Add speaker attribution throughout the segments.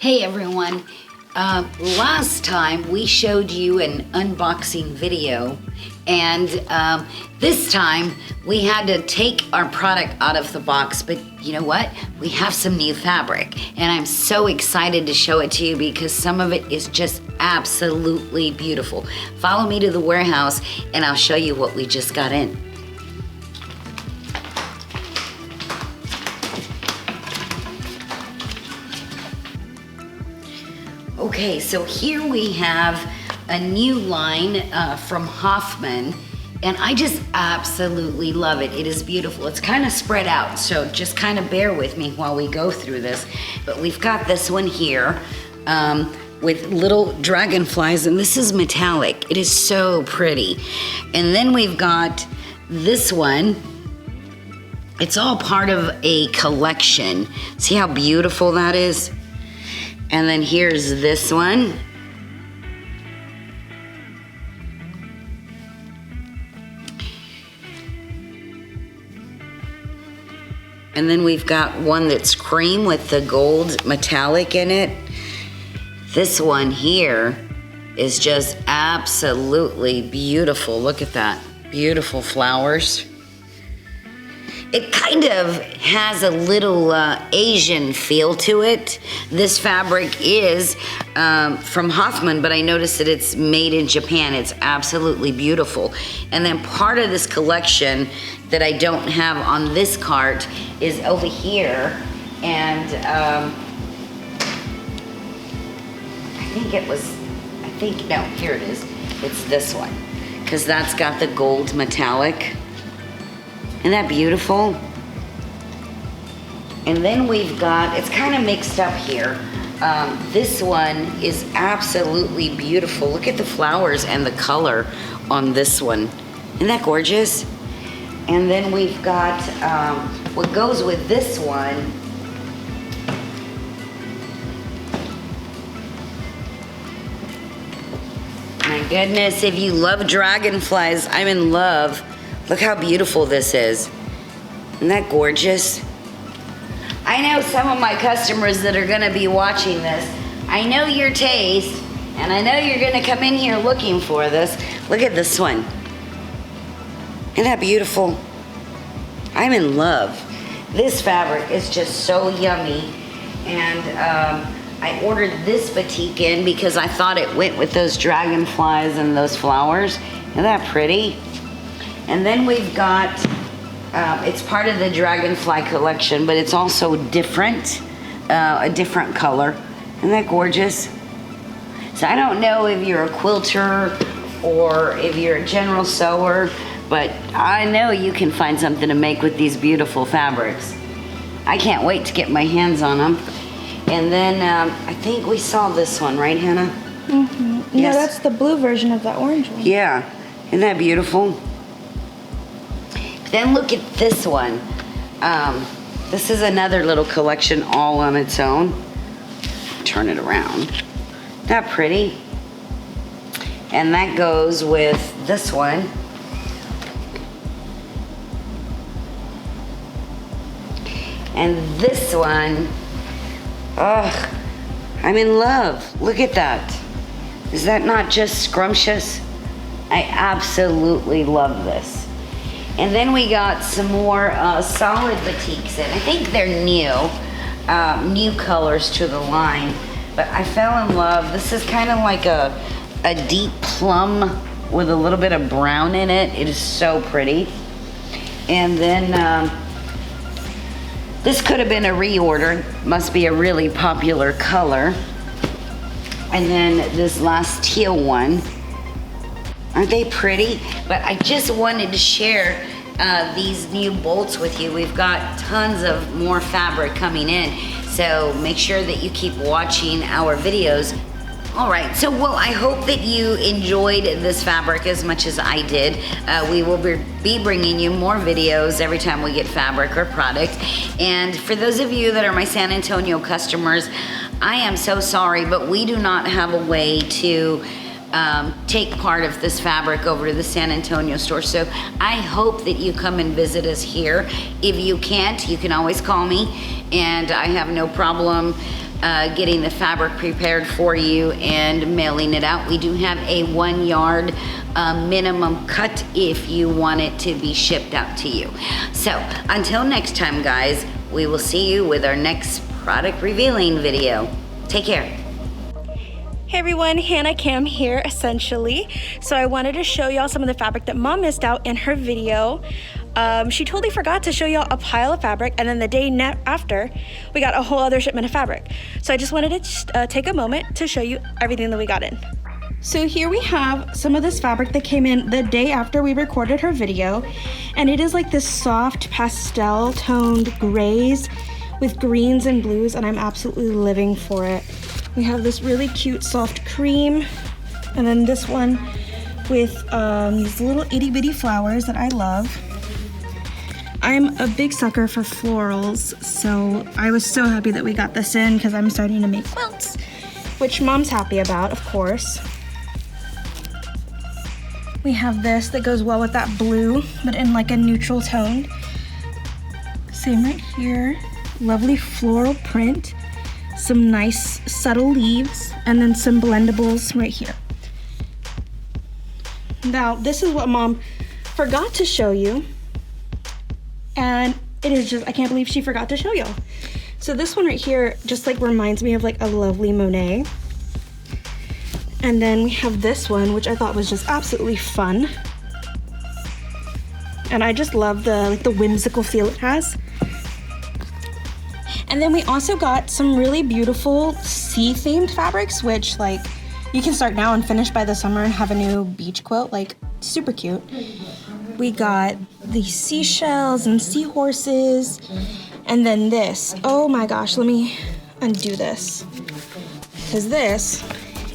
Speaker 1: Hey everyone, last time we showed you an unboxing video, and this time we had to take our product out of the box, but you know what? We have some new fabric, and I'm so excited to show it to you because some of it is just absolutely beautiful. Follow me to the warehouse and I'll show you what we just got in. Okay, so here we have a new line from Hoffman, and I just absolutely love it. It is beautiful. It's kind of spread out, so just kind of bear with me while we go through this. But we've got this one here with little dragonflies, and this is metallic. It is so pretty. And then we've got this one. It's all part of a collection. See how beautiful that is? And then here's this one. And then we've got one that's cream with the gold metallic in it. This one here is just absolutely beautiful. Look at that, beautiful flowers. It kind of has a little Asian feel to it. This fabric is from Hoffman, but I noticed that it's made in Japan. It's absolutely beautiful. And then part of this collection that I don't have on this cart is over here. And no, here it is. It's this one, because that's got the gold metallic. Isn't that beautiful? And then we've got, it's kind of mixed up here. This one is absolutely beautiful. Look at the flowers and the color on this one. Isn't that gorgeous? And then we've got what goes with this one. My goodness, if you love dragonflies, I'm in love. Look how beautiful this is. Isn't that gorgeous? I know some of my customers that are gonna be watching this. I know your taste, and I know you're gonna come in here looking for this. Look at this one. Isn't that beautiful? I'm in love. This fabric is just so yummy. And I ordered this batik in because I thought it went with those dragonflies and those flowers. Isn't that pretty? And then we've got, it's part of the dragonfly collection, but it's also different, a different color. Isn't that gorgeous? So I don't know if you're a quilter or if you're a general sewer, but I know you can find something to make with these beautiful fabrics. I can't wait to get my hands on them. And then I think we saw this one, right, Hannah?
Speaker 2: Mm-hmm.
Speaker 1: Yes.
Speaker 2: No, that's the blue version of that orange one.
Speaker 1: Yeah, isn't that beautiful? Then look at this one. This is another little collection all on its own. Turn it around. Isn't that pretty? And that goes with this one. And this one, ugh, I'm in love. Look at that. Is that not just scrumptious? I absolutely love this. And then we got some more solid batiks in. I think they're new colors to the line. But I fell in love. This is kind of like a deep plum with a little bit of brown in it. It is so pretty. And then this could have been a reorder. Must be a really popular color. And then this last teal one. Aren't they pretty? But I just wanted to share these new bolts with you. We've got tons of more fabric coming in, so make sure that you keep watching our videos. All right, so well, I hope that you enjoyed this fabric as much as I did. We will be bringing you more videos every time we get fabric or product. And for those of you that are my San Antonio customers, I am so sorry, but we do not have a way to take part of this fabric over to the San Antonio store. So I hope that you come and visit us here. If you can't, you can always call me, and I have no problem getting the fabric prepared for you and mailing it out. We do have a 1 yard minimum cut if you want it to be shipped out to you. So until next time, guys, we will see you with our next product revealing video. Take care.
Speaker 2: Hey everyone, Hannah Cam here, essentially. So I wanted to show y'all some of the fabric that Mom missed out in her video. She totally forgot to show y'all a pile of fabric, and then the day after, we got a whole other shipment of fabric. So I just wanted to take a moment to show you everything that we got in. So here we have some of this fabric that came in the day after we recorded her video, and it is like this soft pastel toned grays with greens and blues, and I'm absolutely living for it. We have this really cute soft cream, and then this one with these little itty bitty flowers that I love. I'm a big sucker for florals, so I was so happy that we got this in because I'm starting to make quilts, which Mom's happy about, of course. We have this that goes well with that blue, but in like a neutral tone. Same right here. Lovely floral print. Some nice subtle leaves, and then some blendables right here. Now, this is what Mom forgot to show you, and it is just, I can't believe she forgot to show y'all. So this one right here just like reminds me of like a lovely Monet. And then we have this one, which I thought was just absolutely fun. And I just love the whimsical feel it has. And then we also got some really beautiful sea-themed fabrics, which like you can start now and finish by the summer and have a new beach quilt, like super cute. We got these seashells and seahorses, and then this. Oh my gosh, let me undo this, because this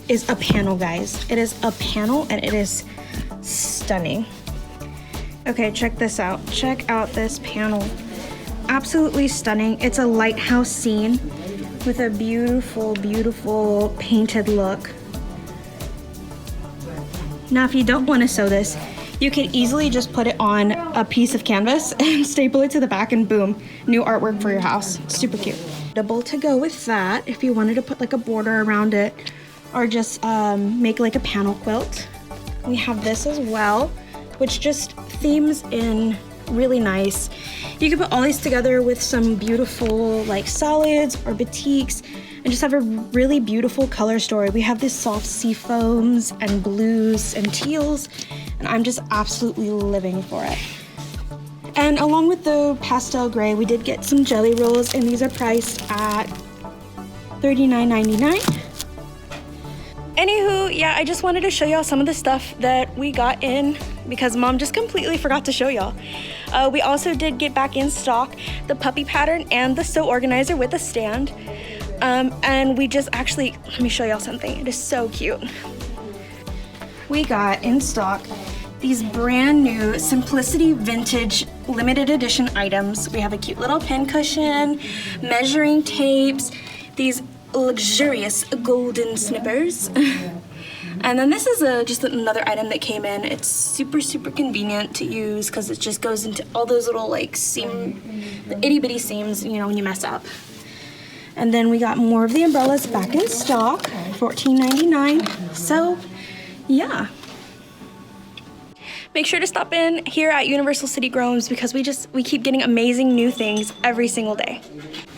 Speaker 2: is a panel, guys. It is a panel and it is stunning. Okay, check this out. Check out this panel. Absolutely stunning. It's a lighthouse scene with a beautiful, beautiful painted look. Now, if you don't want to sew this, you can easily just put it on a piece of canvas and staple it to the back, and boom, new artwork for your house. Super cute. Double to go with that if you wanted to put like a border around it, or just make like a panel quilt. We have this as well, which just themes in really nice. You can put all these together with some beautiful like solids or batiks and just have a really beautiful color story. We have this soft sea foams and blues and teals, and I'm just absolutely living for it. And along with the pastel gray, we did get some jelly rolls, and these are priced at $39.99. Anywho, yeah, I just wanted to show y'all some of the stuff that we got in because Mom just completely forgot to show y'all. We also did get back in stock the puppy pattern and the sew organizer with a stand. And we just actually, let me show y'all something. It is so cute. We got in stock these brand new Simplicity Vintage limited edition items. We have a cute little pin cushion, measuring tapes, these luxurious golden snippers. And then this is just another item that came in. It's super, super convenient to use because it just goes into all those little like the itty bitty seams, you know, when you mess up. And then we got more of the umbrellas back in stock, $14.99. So yeah. Make sure to stop in here at Universal City Gromes because we keep getting amazing new things every single day.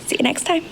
Speaker 2: See you next time.